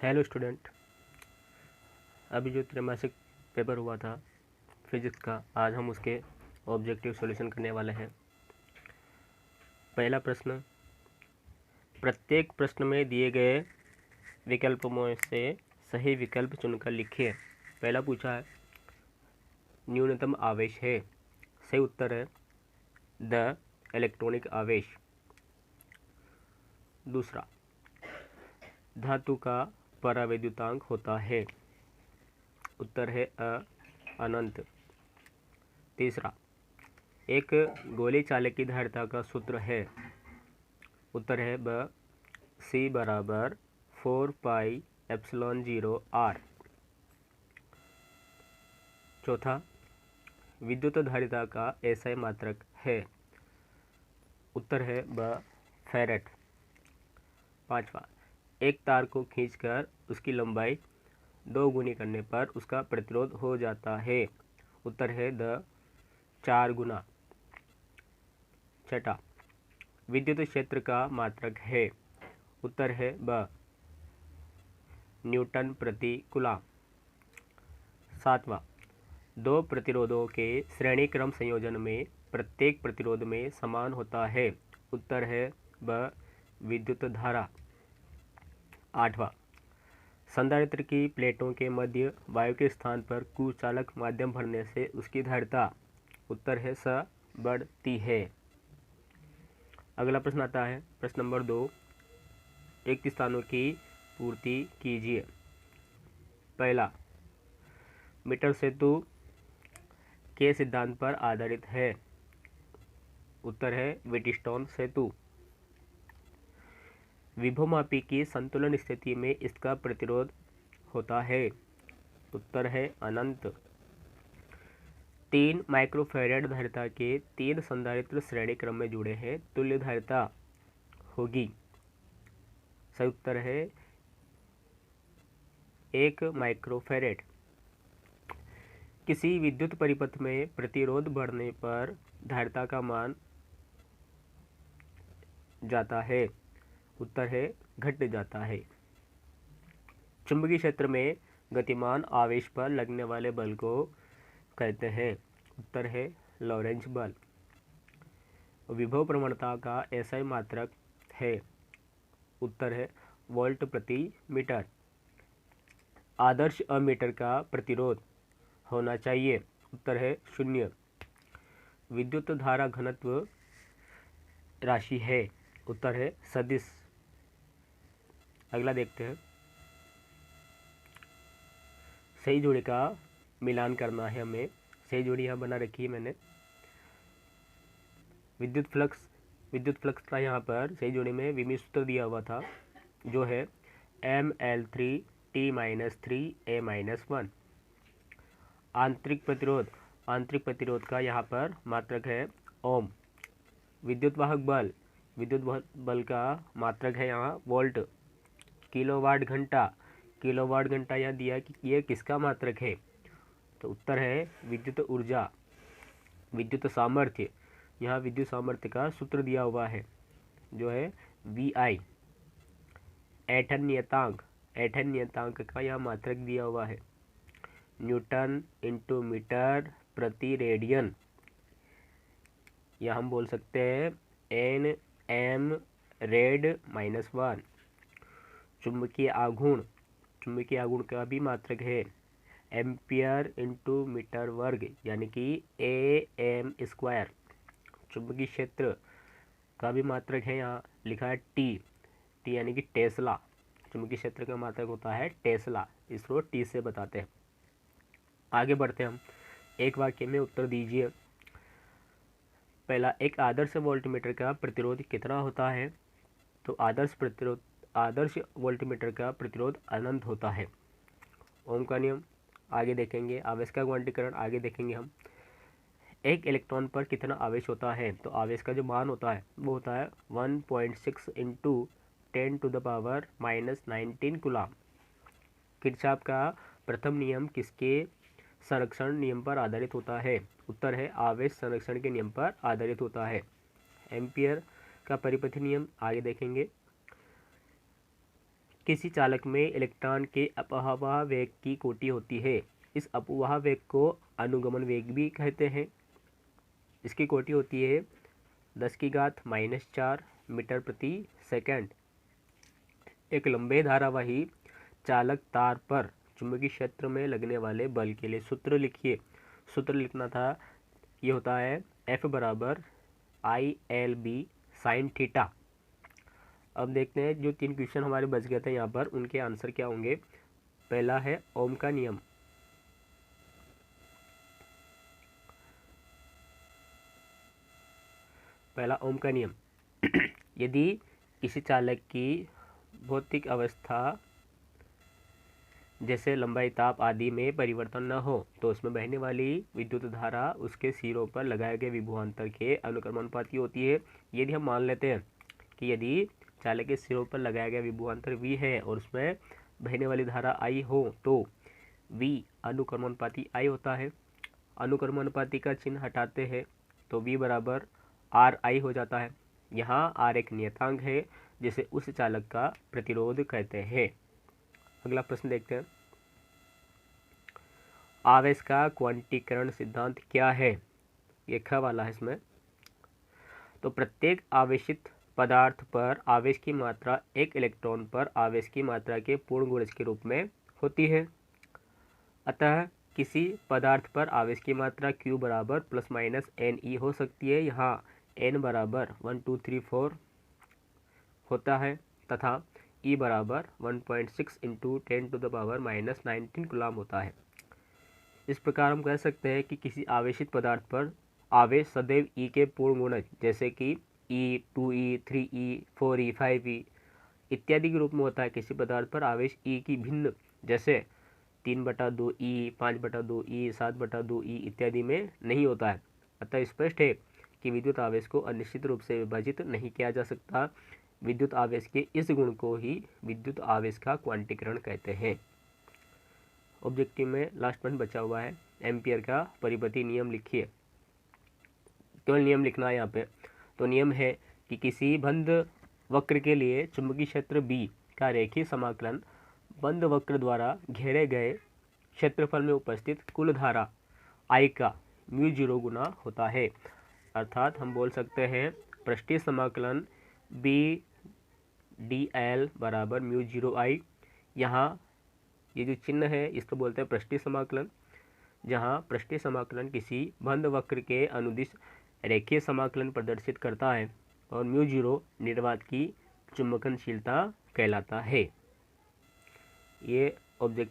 Hello student. अभी जो त्रैमासिक पेपर हुआ था फिजिक्स का, आज हम उसके ऑब्जेक्टिव सॉल्यूशन करने वाले हैं। पहला प्रश्न, प्रत्येक प्रश्न में दिए गए विकल्पों में से सही विकल्प चुनकर लिखिए। पहला पूछा है न्यूनतम आवेश है, सही उत्तर है द इलेक्ट्रॉनिक आवेश। दूसरा, धातु का परावैद्युतांक होता है, उत्तर है अनंत। तीसरा, एक गोली चालक की धारिता का सूत्र है, उत्तर है ब C बराबर 4πε0 R। चौथा, विद्युत धारिता का SI मात्रक है, उत्तर है ब फैरेड। पांचवा, एक तार को खींचकर उसकी लंबाई 2 गुनी करने पर उसका प्रतिरोध हो जाता है, उत्तर है द 4 गुना। छठा, विद्युत क्षेत्र का मात्रक है, उत्तर है ब न्यूटन प्रति कूलम। सातवां, दो प्रतिरोधों के श्रेणी क्रम संयोजन में प्रत्येक प्रतिरोध में समान होता है, उत्तर है ब विद्युत धारा। आठवां, संधारित्र की प्लेटों के मध्य वायु के स्थान पर कुचालक माध्यम भरने से उसकी धारिता, उत्तर है स बढ़ती है। अगला प्रश्न आता है प्रश्न नंबर 2, रिक्त स्थानों की पूर्ति कीजिए। पहला, मीटर सेतु के सिद्धांत पर आधारित है, उत्तर है व्हीटस्टोन सेतु। विभवमापी की संतुलन स्थिति में इसका प्रतिरोध होता है, उत्तर है अनंत। 3 माइक्रोफैराड धारिता के 3 संधारित्र श्रेणी क्रम में जुड़े हैं, तुल्य धारिता होगी, सही उत्तर है 1 माइक्रोफैराड। किसी विद्युत परिपथ में प्रतिरोध बढ़ने पर धारिता का मान जाता है, उत्तर है घट जाता है। चुंबकीय क्षेत्र में गतिमान आवेश पर लगने वाले बल को कहते हैं, उत्तर है लॉरेंज बल। विभव प्रवणता का SI मात्रक है, उत्तर है वोल्ट प्रति मीटर। आदर्श अमीटर का प्रतिरोध होना चाहिए, उत्तर है 0। विद्युत धारा घनत्व राशि है, उत्तर है सदिश। अगला देखते हैं, सही जोड़ी का मिलान करना है हमें। सही जोड़ी यहाँ बना रखी है मैंने। विद्युत फ्लक्स का यहाँ पर सही जोड़ी में विमीय सूत्र दिया हुआ था, जो है ML3T-3A-1। आंतरिक प्रतिरोध का यहाँ पर मात्रक है ओम। विद्युत बल का मात्रक है यहाँ वोल्ट। किलोवाट घंटा यहाँ दिया कि ये किसका मात्रक है, तो उत्तर है विद्युत ऊर्जा, विद्युत सामर्थ्य। यहाँ विद्युत सामर्थ्य का सूत्र दिया हुआ है, जो है VI। ऐंठन नियतांक का यहाँ मात्रक दिया हुआ है न्यूटन इंटू मीटर प्रति रेडियन, या हम बोल सकते हैं Nm रेड -1। चुंबकीय आघूर्ण का भी मात्रक है एम्पियर इंटू मीटर वर्ग, यानी कि AM²। चुंबकीय क्षेत्र का भी मात्रक है, यहाँ लिखा है टी यानी कि टेस्ला। चुंबकीय क्षेत्र का मात्रक होता है टेस्ला, इसको T से बताते हैं। आगे बढ़ते हैं हम, एक वाक्य में उत्तर दीजिए। पहला, एक आदर्श वोल्टमीटर का प्रतिरोध कितना होता है, तो आदर्श वोल्टमीटर का प्रतिरोध अनंत होता है। ओम का नियम आगे देखेंगे, आवेश का क्वांटीकरण आगे देखेंगे हम। एक इलेक्ट्रॉन पर कितना आवेश होता है, तो आवेश का जो मान होता है वो होता है 1.6 × 10⁻⁻19 कूलम। किरचॉफ का प्रथम नियम किसके संरक्षण नियम पर आधारित होता है, उत्तर है आवेश संरक्षण के नियम पर आधारित होता है। एम्पियर का परिपथी नियम आगे देखेंगे। किसी चालक में इलेक्ट्रॉन के अपवाह वेग की कोटि होती है। इस अपवाह वेग को अनुगमन वेग भी कहते हैं। इसकी कोटि होती है 10⁻⁻⁴ मीटर प्रति सेकंड। एक लंबे धारावाही चालक तार पर चुंबकीय क्षेत्र में लगने वाले बल के लिए सूत्र लिखिए। सूत्र लिखना था, ये होता है F बराबर ILB साइन थीटा। अब देखते हैं जो 3 क्वेश्चन हमारे बच गए थे यहाँ पर, उनके आंसर क्या होंगे। पहला है ओम का नियम। पहला ओम का नियम यदि किसी चालक की भौतिक अवस्था जैसे लंबाई, ताप आदि में परिवर्तन न हो तो उसमें बहने वाली विद्युत धारा उसके सिरों पर लगाए गए विभवांतर के अनुक्रमानुपाती होती है। यदि हम मान लेते हैं कि यदि चालक के सिरों पर लगाया गया विभवांतर V है और उसमें बहने वाली धारा I हो तो V अनुक्रमानुपाती I होता है। अनुक्रमानुपाती का चिन्ह हटाते हैं तो V बराबर RI हो जाता है। यहाँ R एक नियतांक है जिसे उस चालक का प्रतिरोध कहते हैं। अगला प्रश्न देखते हैं। आवेश का क्वांटीकरण सिद्धांत क्या है? ये ख वाला है इसमें। तो प्रत्येक आवेशित पदार्थ पर आवेश की मात्रा एक इलेक्ट्रॉन पर आवेश की मात्रा के पूर्ण गुणज के रूप में होती है। अतः किसी पदार्थ पर आवेश की मात्रा Q बराबर प्लस माइनस NE हो सकती है। यहाँ N बराबर 1 2 3 4 होता है तथा E बराबर 1.6 इंटू 10⁻⁻19 कूलम होता है। इस प्रकार हम कह सकते हैं कि किसी आवेशित पदार्थ पर आवेश सदैव E के पूर्ण गुणज जैसे कि E, 2E, 3E, 4E, 5E इत्यादि के रूप में होता है। किसी पदार्थ पर आवेश E की भिन्न जैसे 3/2E, 5/2E, 7/2E इत्यादि में नहीं होता है। अतः स्पष्ट है कि विद्युत आवेश को अनिश्चित रूप से विभाजित नहीं किया जा सकता। विद्युत आवेश के इस गुण को ही विद्युत आवेश का क्वांटीकरण कहते हैं। ऑब्जेक्टिव में लास्ट पॉइंट बचा हुआ है, एम्पियर का परिपथी नियम लिखिए। केवल नियम लिखना है यहाँ पे। तो नियम है कि किसी बंद वक्र के लिए चुंबकीय क्षेत्र B का रेखीय समाकलन बंद वक्र द्वारा घेरे गए क्षेत्रफल में उपस्थित कुल धारा I का μ0 गुना होता है। अर्थात हम बोल सकते हैं पृष्ठीय समाकलन B dl बराबर μ0 I। यहाँ ये जो चिन्ह है इसको बोलते हैं पृष्ठीय समाकलन, जहाँ पृष्ठीय समाकलन किसी बंद वक्र के अनुदिश रेखीय समाकलन प्रदर्शित करता है और μ0 निर्वात की चुंबकनशीलता कहलाता है। ये ऑब्जेक्टिव